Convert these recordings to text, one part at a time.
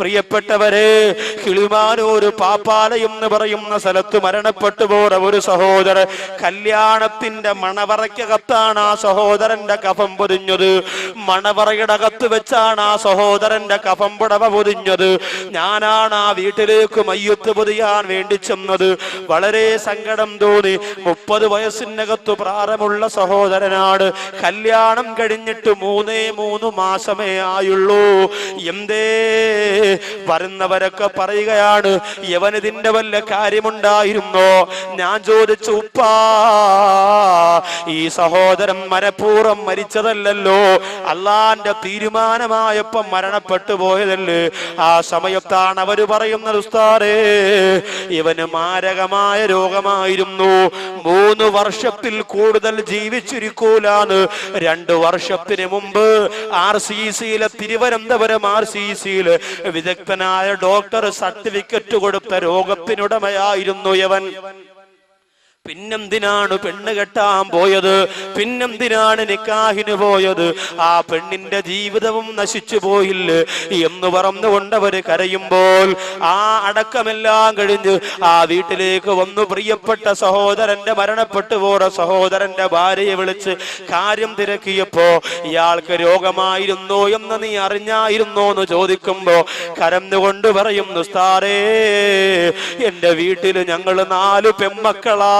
പ്രിയപ്പെട്ടവരെ, കിളിമാനൂർ പാപ്പാലയം എന്ന് പറയുന്ന സ്ഥലത്ത് മരണപ്പെട്ടു പോയ ഒരു സഹോദരൻ, കല്യാണത്തിന്റെ മണവറയ്ക്കകത്താണ് ആ സഹോദരന്റെ കഫം പൊതിഞ്ഞത്. മണവറയുടെ അകത്ത് വെച്ചാണ് ആ സഹോദരന്റെ കഫം പുടവ പൊതിഞ്ഞത്. ഞാനാണ് ആ വീട്ടിലേക്ക് മയ്യത്ത് പൊതിയാൻ വേണ്ടി ചെന്നത്. വളരെ സങ്കടം തോന്നി. 30 വയസ്സിനകത്ത് പ്രായമുള്ള സഹോദരനാണ്. കല്യാണം കഴിഞ്ഞിട്ട് 3 മാസമേ ആയുള്ളൂ. എന്തേ വരുന്നവരൊക്കെ പറയുകയാണ്, യവനിതിന്റെ വല്ല കാര്യമുണ്ടായിരുന്നോ? ഞാൻ ചോദിച്ചു, ഉപ്പാ, ഈ സഹോദരൻ മനഃപൂർവ്വം മരിച്ചതല്ലല്ലോ, അള്ളാന്റെ തീരുമാനമായപ്പം മരണപ്പെട്ടു പോയതല്ലേ. ആ സമയത്താണ് അവര് പറയുന്നത്, ഉസ്താദേ, ഇവന് മാരകമായ രോഗമായിരുന്നു. 3 വർഷത്തിൽ കൂടുതൽ ജീവിച്ചിരിക്കൂലാന്ന് 2 വർഷത്തിന് മുമ്പ് RCCയിലെ തിരുവനന്തപുരം RCCയില് വിദഗ്ധനായ ഡോക്ടർ സർട്ടിഫിക്കറ്റ് കൊടുത്ത രോഗത്തിനുടമയായിരുന്നു യവൻ. പിന്നെന്തിനാണ് പെണ്ണ് കെട്ടാൻ പോയത്? പിന്നെന്തിനാണ് നിക്കാഹിന് പോയത്? ആ പെണ്ണിന്റെ ജീവിതവും നശിച്ചു പോയില്ലേ എന്ന് പറഞ്ഞുകൊണ്ട് അവര് കരയുമ്പോൾ, ആ അടക്കമെല്ലാം കഴിഞ്ഞ് ആ വീട്ടിലേക്ക് വന്നു. പ്രിയപ്പെട്ട സഹോദരന്റെ മരണപ്പെട്ടു പോയ സഹോദരന്റെ ഭാര്യയെ വിളിച്ച് കാര്യം തിരക്കിയപ്പോ, ഇയാൾക്ക് രോഗമായിരുന്നോ എന്ന് നീ അറിഞ്ഞായിരുന്നോ എന്ന് ചോദിക്കുമ്പോ കരഞ്ഞുകൊണ്ട് പറയുന്നു, ഉസ്താദേ, എന്റെ വീട്ടില് ഞങ്ങള് 4 പെമ്മക്കളാ.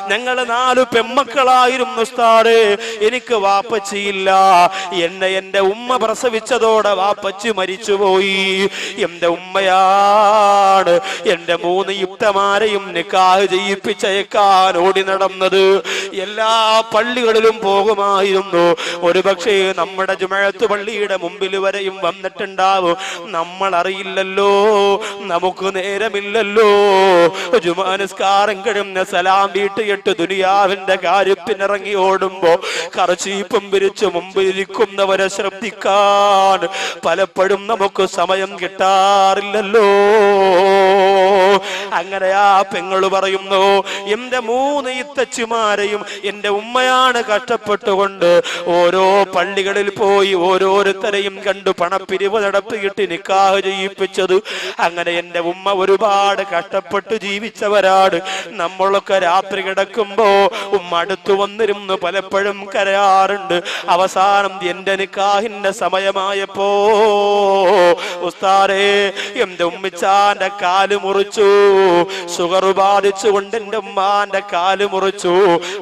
ഞങ്ങള് 4 പെമ്മക്കളായിരുന്നു ഉസ്താദേ. എനിക്ക് വാപ്പച്ചിയില്ല. എന്റെ ഉമ്മ പ്രസവിച്ചതോടെ വാപ്പച്ചി മരിച്ചുപോയി. എന്റെ ഉമ്മയാണ് എന്റെ 3 യുക്തമാരെയും നിക്കാഹ് ചെയ്യിപ്പിച്ചേക്കാൻ ഓടി നടന്നത്. എല്ലാ പള്ളികളിലും പോകുമായിരുന്നു. ഒരു പക്ഷേ നമ്മുടെ ജുമഅത്ത് പള്ളിയുടെ മുമ്പിൽ വരെയും വന്നിട്ടുണ്ടാവും. നമ്മൾ അറിയില്ലല്ലോ, നമുക്ക് നേരമില്ലല്ലോ. ജുമാ നിസ്കാരം കഴിഞ്ഞ സലാം വീട്ടിയിട്ട് ദുനിയാവിന്റെ കാര്യത്തിനിറങ്ങി ഓടുമ്പോ കർച്ചീപ്പും പിരിച്ച് മുമ്പിലിരിക്കുന്നവരെ ശ്രദ്ധിക്കാൻ പലപ്പോഴും നമുക്ക് സമയം കിട്ടാറില്ലല്ലോ. അങ്ങനെ ആ പെങ്ങള് പറയുന്നു, എന്റെ 3 ഇത്തച്ചിമാരെയും എന്റെ ഉമ്മയാണ് കഷ്ടപ്പെട്ടുകൊണ്ട് ഓരോ പള്ളികളിൽ പോയി ഓരോരുത്തരെയും കണ്ടു പണപ്പിരിവ് നടത്തിയിട്ട് നിക്കാഹ് ചെയ്യിപ്പിച്ചത്. അങ്ങനെ എന്റെ ഉമ്മ ഒരുപാട് കഷ്ടപ്പെട്ട് ജീവിച്ചവരാണ്. നമ്മളൊക്കെ രാത്രി കിടക്കുമ്പോ ഉമ്മ അടുത്തു വന്നിരുന്നു പലപ്പോഴും കരയാറുണ്ട്. അവസാനം എന്റെ നിക്കാഹിന്റെ സമയമായപ്പോ, ഉസ്താദേ, എന്റെ ഉമ്മിച്ചാന്റെ കാല് മുറിച്ചു. ഷുഗർ ബാധിച്ചുകൊണ്ട് എന്റെ ഉമ്മാന്റെ കാല് മുറിച്ചു.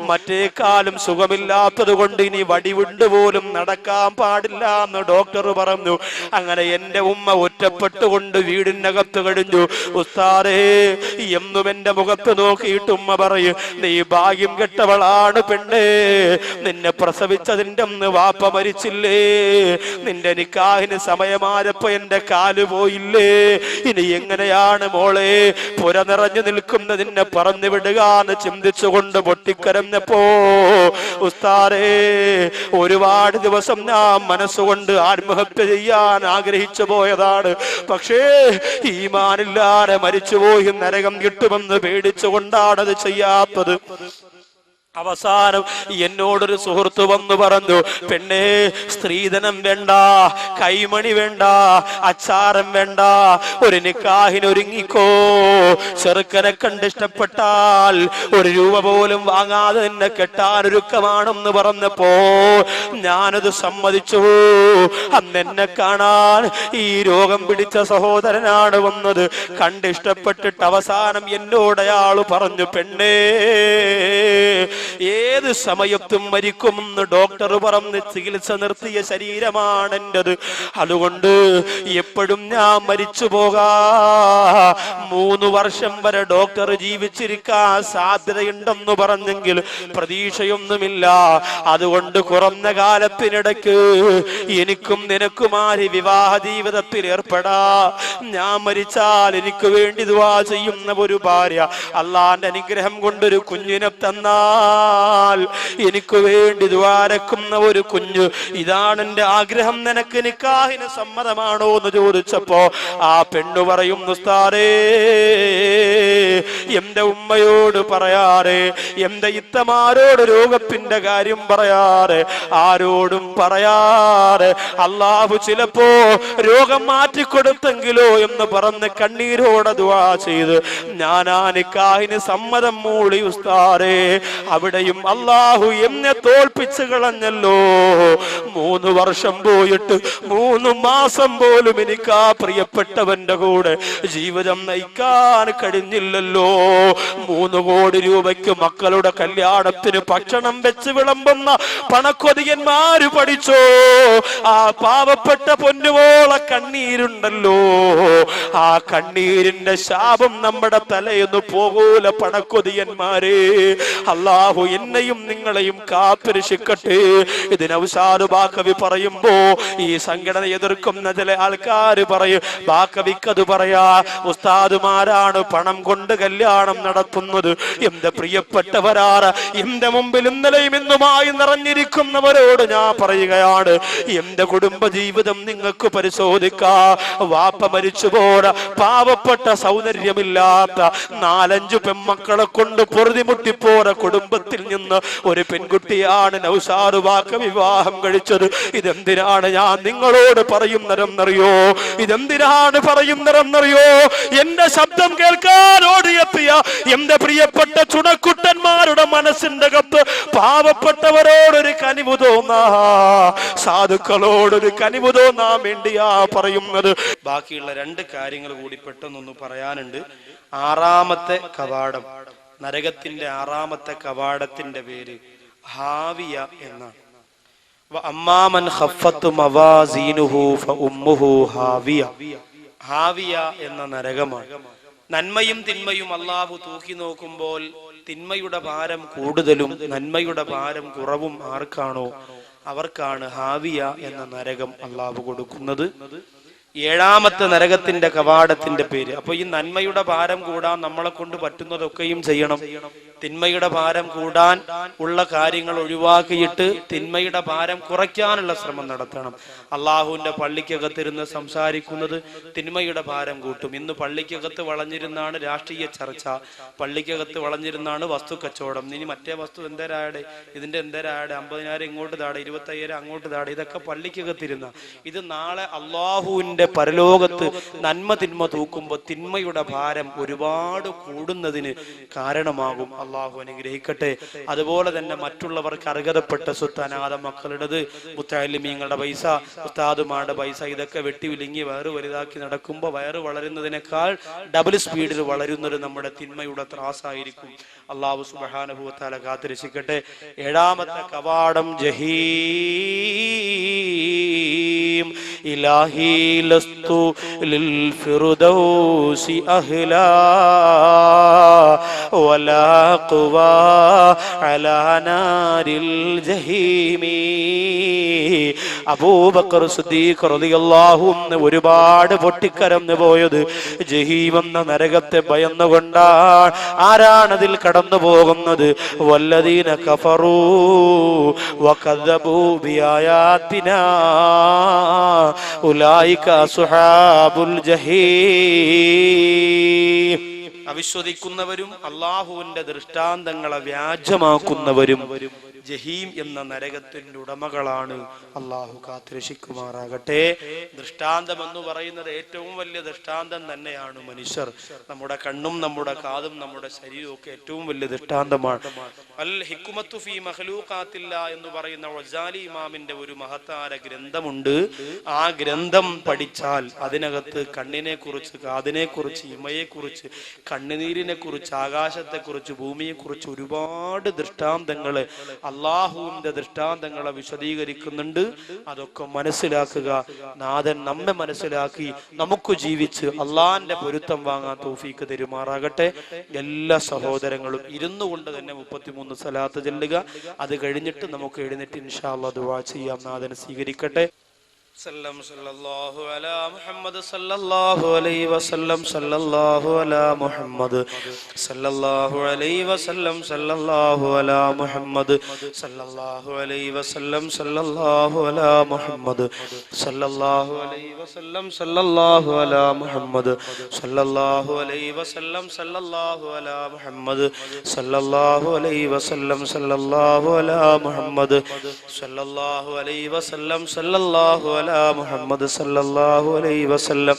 മറ്റേ കാലും സുഖമില്ലാത്തത് കൊണ്ട് ഇനി വടിവിണ്ട് പോലും നടക്കാൻ പാടില്ല എന്ന് ഡോക്ടർ പറഞ്ഞു. അങ്ങനെ എന്റെ ഉമ്മ ഒറ്റപ്പെട്ടുകൊണ്ട് വീടിനകത്ത് കഴിഞ്ഞു. ഉസ്താദേ, എന്നും എന്റെ മുഖത്ത് നോക്കിയിട്ട് ഉമ്മ പറയും, നീ ഭാഗ്യം കെട്ടവളാണ് പെണ്ണേ. നിന്നെ പ്രസവിച്ചതിന്റെ അന്ന് വാപ്പ മരിച്ചില്ലേ? നിന്റെ നിക്കാഹിന് സമയമായപ്പോ എന്റെ കാല് പോയില്ലേ? ഇനി എങ്ങനെയാണ് മോളെ പുര നിറഞ്ഞു നിൽക്കുന്നതിനെ പറഞ്ഞു വിടുക എന്ന് ചിന്തിച്ചുകൊണ്ട് പൊട്ടിക്കരഞ്ഞപ്പോ, ഉസ്താദേ, ഒരുപാട് ദിവസം ഞാൻ മനസ്സുകൊണ്ട് ആത്മഹത്യ ചെയ്യാൻ ആഗ്രഹിച്ചു പോയതാണ്. പക്ഷേ ഈമാനില്ലാതെ മരിച്ചുപോയി നരകം കിട്ടുമെന്ന് പേടിച്ചുകൊണ്ടാണത് ചെയ്യാത്തത്. അവസാനം എന്നോടൊരു സുഹൃത്ത് വന്നു പറഞ്ഞു, പെണ്ണേ, സ്ത്രീധനം വേണ്ട, കൈമണി വേണ്ട, അച്ചാരം വേണ്ട, ഒരു നിക്കാഹിന് ഒരുങ്ങിക്കോ. ചെറുക്കനെ കണ്ടിഷ്ടപ്പെട്ടാൽ 1 രൂപ പോലും വാങ്ങാതെ നിന്നെ കെട്ടാനൊരുക്കമാണെന്ന് പറഞ്ഞപ്പോ ഞാനത് സമ്മതിച്ചു. അന്ന് എന്നെ കാണാൻ ഈ രോഗം പിടിച്ച സഹോദരനാണ് വന്നത്. കണ്ടിഷ്ടപ്പെട്ടിട്ട് അവസാനം എന്നോട് അയാൾ പറഞ്ഞു, പെണ്ണേ, ഏത് സമയത്തും മരിക്കുമെന്ന് ഡോക്ടർ പറഞ്ഞ് ചികിത്സ നിർത്തിയ ശരീരമാണ് എന്റേത്. അതുകൊണ്ട് എപ്പോഴും ഞാൻ മരിച്ചു പോകാ. 3 വർഷം വരെ ഡോക്ടർ ജീവിച്ചിരിക്കാൻ സാധ്യതയുണ്ടെന്ന് പറഞ്ഞെങ്കിൽ പ്രതീക്ഷയൊന്നുമില്ല. അതുകൊണ്ട് കുറഞ്ഞ കാലത്തിനിടയ്ക്ക് എനിക്കും നിനക്കുമാരി വിവാഹ ജീവിതത്തിൽ ഏർപ്പെടാ. ഞാൻ മരിച്ചാൽ എനിക്ക് വേണ്ടി ദുആ ചെയ്യുന്ന ഒരു ഭാര്യ, അള്ളാന്റെ അനുഗ്രഹം കൊണ്ടൊരു കുഞ്ഞിനെ തന്നാ എനിക്ക് വേണ്ടി ദ്വാരക്കുന്ന ഒരു കുഞ്ഞ്, ഇതാണ് എന്റെ ആഗ്രഹം. നിനക്ക് നിക്കാഹിന് സമ്മതമാണോ എന്ന് ചോദിച്ചപ്പോ ആ പെണ്ണു പറയും, ഉസ്താദേ, എന്റെ ഉമ്മയോട് പറയാറ്, എന്റെ ഇത്തമാരോട് രോഗത്തിന്റെ കാര്യം പറയാറ്, ആരോടും പറയാറ്. അള്ളാഹു ചിലപ്പോ രോഗം മാറ്റിക്കൊടുത്തെങ്കിലോ എന്ന് പറഞ്ഞ് കണ്ണീരോടെ ദുആ ചെയ്ത് ഞാൻ ആ നിക്കാഹിന് സമ്മതം മൂളി ഉസ്താദേ. അവിടെയും അള്ളാഹു എന്നെ തോൽപ്പിച്ചു കളഞ്ഞല്ലോ. 3 വർഷം പോയിട്ട് 3 മാസം പോലും എനിക്ക് ആ പ്രിയപ്പെട്ടവന്റെ കൂടെ ജീവിതം നയിക്കാൻ കഴിഞ്ഞില്ലല്ലോ. 3 കോടി രൂപയ്ക്ക് മക്കളുടെ കല്യാണത്തിന് ഭക്ഷണം വെച്ച് വിളമ്പുന്ന പണക്കൊതിയന്മാര് പഠിച്ചോ. ആ പാവപ്പെട്ട പൊന്നുപോള കണ്ണീരുണ്ടല്ലോ, ആ കണ്ണീരിന്റെ ശാപം നമ്മുടെ തലയെന്ന് പോകൂല പണക്കൊതിയന്മാരെ. അള്ളാഹു എന്നെയും നിങ്ങളെയും കാത്തുരക്ഷിക്കട്ടെ. ഇതിനവസാന ബാക്കവി പറയുമ്പോ ഈ സംഘടന എതിർക്കുന്ന ചില ആൾക്കാർ പറയും, ബാക്കവിക്കത് പറയാ ഉസ്താദുമാരാണ് പണം കൊണ്ട് കല്യാണം നടത്തുന്നത്. എന്റെ പ്രിയപ്പെട്ടവരാണ് എന്റെ മുമ്പിൽ ഇന്നലെയും ഇന്നുമായി നിറഞ്ഞിരിക്കുന്നവരോട് ഞാൻ പറയുകയാണ്, എന്റെ കുടുംബ ജീവിതം നിങ്ങൾക്ക് പരിശോധിക്കാ. വാപ്പ മരിച്ചു പോര പാവപ്പെട്ട സൗന്ദര്യമില്ലാത്ത 4-5 പെൺമക്കളെ കൊണ്ട് പൊറുതിമുട്ടിപ്പോര കുടുംബത്തിൽ നിന്ന് ഒരു പെൺകുട്ടിയാണ് നൗഷാദ് വാക്ക വിവാഹം കഴിച്ചത്. ഇതെന്തിനാണ് ഞാൻ നിങ്ങളോട് പറയുന്നതെന്നറിയോ? ഇതെന്തിനാണ് പറയുന്നതെന്നറിയോ? എന്റെ ശബ്ദം കേൾക്കാൻ ഓടിയെത്തിയ എന്റെ പ്രിയപ്പെട്ട ചുണക്കുട്ടന്മാരുടെ മനസ്സിന്റെ കത്ത് പാവപ്പെട്ടവരോടൊരു കനിവ് തോന്നാ, സാധുക്കളോടൊരു കനിവ് തോന്നാൻ വേണ്ടിയാ പറയുന്നത്. ബാക്കിയുള്ള 2 കാര്യങ്ങൾ കൂടി പെട്ടെന്നൊന്ന് പറയാനുണ്ട്. 6ാമത്തെ കവാടം, നരകത്തിന്റെ 6ാമത്തെ കവാടത്തിന്റെ പേര് ഹാവിയ എന്നാണ്. അമ്മാമൻ ഖഫ്ഫത്ത് മവാസീനുഹു ഫഉമ്മുഹു ഹാവിയ. ഹാവിയ എന്ന നരകമാണ്. നന്മയും തിന്മയും അള്ളാഹു തൂക്കി നോക്കുമ്പോൾ തിന്മയുടെ ഭാരം കൂടുതലും നന്മയുടെ ഭാരം കുറവും ആർക്കാണോ അവർക്കാണ് ഹാവിയ എന്ന നരകം അള്ളാഹു കൊടുക്കുന്നത്. 7ാമത്തെ നരകത്തിന്റെ കവാടത്തിന്റെ പേര്. അപ്പൊ ഈ നന്മയുടെ ഭാരം കൂടാൻ നമ്മളെ കൊണ്ട് പറ്റുന്നതൊക്കെയും ചെയ്യണം. തിന്മയുടെ ഭാരം കൂടാൻ ഉള്ള കാര്യങ്ങൾ ഒഴിവാക്കിയിട്ട് തിന്മയുടെ ഭാരം കുറയ്ക്കാനുള്ള ശ്രമം നടത്തണം. അള്ളാഹുവിന്റെ പള്ളിക്കകത്തിരുന്ന് സംസാരിക്കുന്നത് തിന്മയുടെ ഭാരം കൂട്ടും. ഇന്ന് പള്ളിക്കകത്ത് വളഞ്ഞിരുന്നാണ് രാഷ്ട്രീയ ചർച്ച, പള്ളിക്കകത്ത് വളഞ്ഞിരുന്നാണ് വസ്തു കച്ചവടം. ഇനി മറ്റേ വസ്തു എന്തരാടെ, ഇതിന്റെ എന്തരാടെ, 50,000 ഇങ്ങോട്ട് താടെ, 25,000 അങ്ങോട്ട് താടെ, ഇതൊക്കെ പള്ളിക്കകത്തിരുന്ന ഇത് നാളെ അള്ളാഹുവിന്റെ പരലോകത്ത് നന്മ തിന്മ തൂക്കുമ്പോൾ തിന്മയുടെ ഭാരം ഒരുപാട് കൂടുന്നതിന് കാരണമാകും. അള്ളാഹു അനുഗ്രഹിക്കട്ടെ. അതുപോലെ തന്നെ മറ്റുള്ളവർക്ക് അർഹതപ്പെട്ട സ്വത്ത്, അനാഥ മക്കളുടേത്, മുത്തഅല്ലിമീങ്ങളുടെ പൈസ, ഉസ്താദുമാരുടെ പൈസ, ഇതൊക്കെ വെട്ടി വിലുങ്ങി വയറ് വലുതാക്കി നടക്കുമ്പോൾ വയറ് വളരുന്നതിനേക്കാൾ ഡബിൾ സ്പീഡിൽ വളരുന്നത് നമ്മുടെ തിന്മയുടെ ത്രാസായിരിക്കും. അള്ളാഹു സുബ്ഹാനഹു വ തആല കാത്തുരക്ഷിക്കട്ടെ. 7ാമത്തെ കവാടം ജഹീം. ഇലാഹി ലസ്തു ലിൽ ഫിർദൗസി അഹ്ലാ വലാ ഖുവാ അലാ നാരിൽ ജഹീമി. അബൂബക്കർ സിദ്ദീഖ് റളിയല്ലാഹു അൻഹു ഒരുപാട് പൊട്ടിക്കരഞ്ഞു പോയത് ജഹീം എന്ന നരകത്തെ ഭയന്നുകൊണ്ടാണ്. ആരാണതിൽ കടന്നു പോകുന്നത്? വല്ലദീന കഫറൂ വകദബൂ ബിആയാതിനാ ഉലൈക അസ്ഹാബുൽ ജഹീം. അവിശ്വസിക്കുന്നവരും അള്ളാഹുവിന്റെ ദൃഷ്ടാന്തങ്ങളെ വ്യാജമാക്കുന്നവരും ജഹീം എന്ന നരകത്തിന്റെ ഉടമകളാണ്. അള്ളാഹു കാത്തുരക്ഷിക്കുമാറാകട്ടെ. ദൃഷ്ടാന്തം എന്ന് പറയുന്നത് ഏറ്റവും വലിയ ദൃഷ്ടാന്തം തന്നെയാണ് മനുഷ്യർ. നമ്മുടെ കണ്ണും നമ്മുടെ കാതും നമ്മുടെ ശരീരവും ഒക്കെ ഏറ്റവും വലിയ ദൃഷ്ടാന്തമാണ്. അൽ ഹിക്മത്തു ഫീ മഖ്ലൂഖാത്തില്ല എന്ന് പറയുന്ന ഗസാലി ഇമാമിന്റെ ഒരു മഹത്താര ഗ്രന്ഥമുണ്ട്. ആ ഗ്രന്ഥം പഠിച്ചാൽ അതിനകത്ത് കണ്ണിനെ കുറിച്ച്, കാതിനെ കുറിച്ച്, ഇമയെ കുറിച്ച്, കണ്ണുനീരിനെ കുറിച്ച്, ആകാശത്തെ കുറിച്ച്, ഭൂമിയെ കുറിച്ച് ഒരുപാട് ദൃഷ്ടാന്തങ്ങള് അള്ളാഹുവിന്റെ ദൃഷ്ടാന്തങ്ങളെ വിശദീകരിക്കുന്നുണ്ട്. അതൊക്കെ മനസ്സിലാക്കുക. നാഥൻ നമ്മെ മനസ്സിലാക്കി നമുക്ക് ജീവിച്ച് അള്ളാഹിന്റെ പൊരുത്തം വാങ്ങാൻ തൗഫീക്ക് തരുമാറാകട്ടെ. എല്ലാ സഹോദരങ്ങളും ഇരുന്നു കൊണ്ട് തന്നെ 33 സലാത്ത് ചൊല്ലുക. അത് കഴിഞ്ഞിട്ട് നമുക്ക് എഴുന്നേറ്റ് ഇൻഷാ അല്ലാഹ് ദുആ ചെയ്യാം. നാഥൻ സ്വീകരിക്കട്ടെ. وسلم صلى الله على محمد صلى الله عليه وسلم صلى الله على محمد صلى الله عليه وسلم صلى الله على محمد صلى الله عليه وسلم صلى الله على محمد صلى الله عليه وسلم صلى الله على محمد صلى الله عليه وسلم صلى الله على محمد صلى الله عليه وسلم صلى الله على محمد صلى الله عليه وسلم صلى الله على محمد صلى الله عليه وسلم.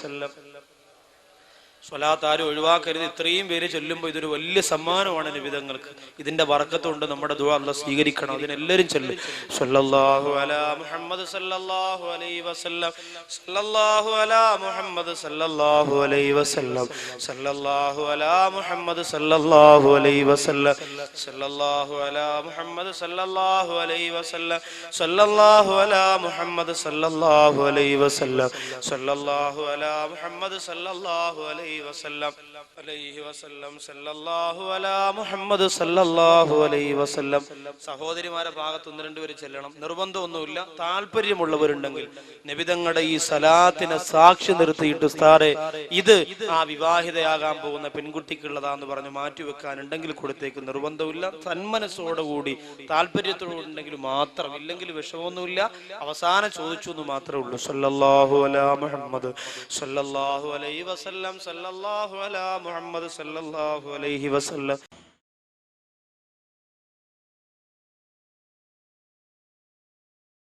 സ്വലാത്ത് ആരും ഒഴിവാക്കരുത്. ഇത്രയും പേര് ചൊല്ലുമ്പോൾ ഇതൊരു വലിയ സമ്മാനമാണ് നിബിധങ്ങൾക്ക്. ഇതിന്റെ ബർക്കത്ത് കൊണ്ട് നമ്മുടെ ദുആ അല്ലാഹ് സ്വീകരിക്കണം. അതിനെല്ലാവരും ചൊല്ലും. സ്വല്ലല്ലാഹു അലാ മുഹമ്മദ് സല്ലല്ലാഹു അലൈഹി വസല്ലം സല്ലല്ലാഹു അലാ മുഹമ്മദ് സല്ലല്ലാഹു അലൈഹി വസല്ലം സല്ലല്ലാഹു അലാ മുഹമ്മദ് സല്ലല്ലാഹു അലൈഹി വസല്ലം സല്ലല്ലാഹു അലാ മുഹമ്മദ് സല്ലല്ലാഹു അലൈഹി വസല്ലം സല്ലല്ലാഹു അലാ മുഹമ്മദ് സല്ലല്ലാഹു അലൈഹി വസല്ലം സല്ലല്ലാഹു അലാ മുഹമ്മദ് സല്ലല്ലാഹു അലൈഹി വസല്ലം അലൈഹി വസല്ലം സല്ലല്ലാഹു അലാ മുഹമ്മദ് സല്ലല്ലാഹു അലൈഹി വസല്ലം. സഹോദരിമാരെ ഭാഗത്ത് ഒന്ന് രണ്ടുപേര് ചെല്ലണം. നിർബന്ധമൊന്നുമില്ല. താല്പര്യമുള്ളവരുണ്ടെങ്കിൽ നബിതങ്ങളുടെ ഈ സലാത്തിനെ സാക്ഷി നിർത്തിയിട്ട് ഉസ്താദേ ഇത് ആ വിവാഹിതയാകാൻ പോകുന്ന പെൺകുട്ടിക്കുള്ളതാന്ന് പറഞ്ഞ് മാറ്റിവെക്കാനുണ്ടെങ്കിൽ കൊടുത്തേക്ക്. നിർബന്ധമില്ല. സന്മനസ്സോടുകൂടി താല്പര്യത്തോടുണ്ടെങ്കിൽ മാത്രം. ഇല്ലെങ്കിൽ വിഷമമൊന്നുമില്ല. അവസാനം ചോദിച്ചു എന്ന് മാത്രമേ ഉള്ളൂ. സല്ലല്ലാഹു അലാ മുഹമ്മദ് സല്ലല്ലാഹു അലൈഹി വസല്ലം സല്ലല്ലാഹു അലാ മുഹമ്മദ് സല്ലല്ലാഹു അലൈഹി വസല്ലം.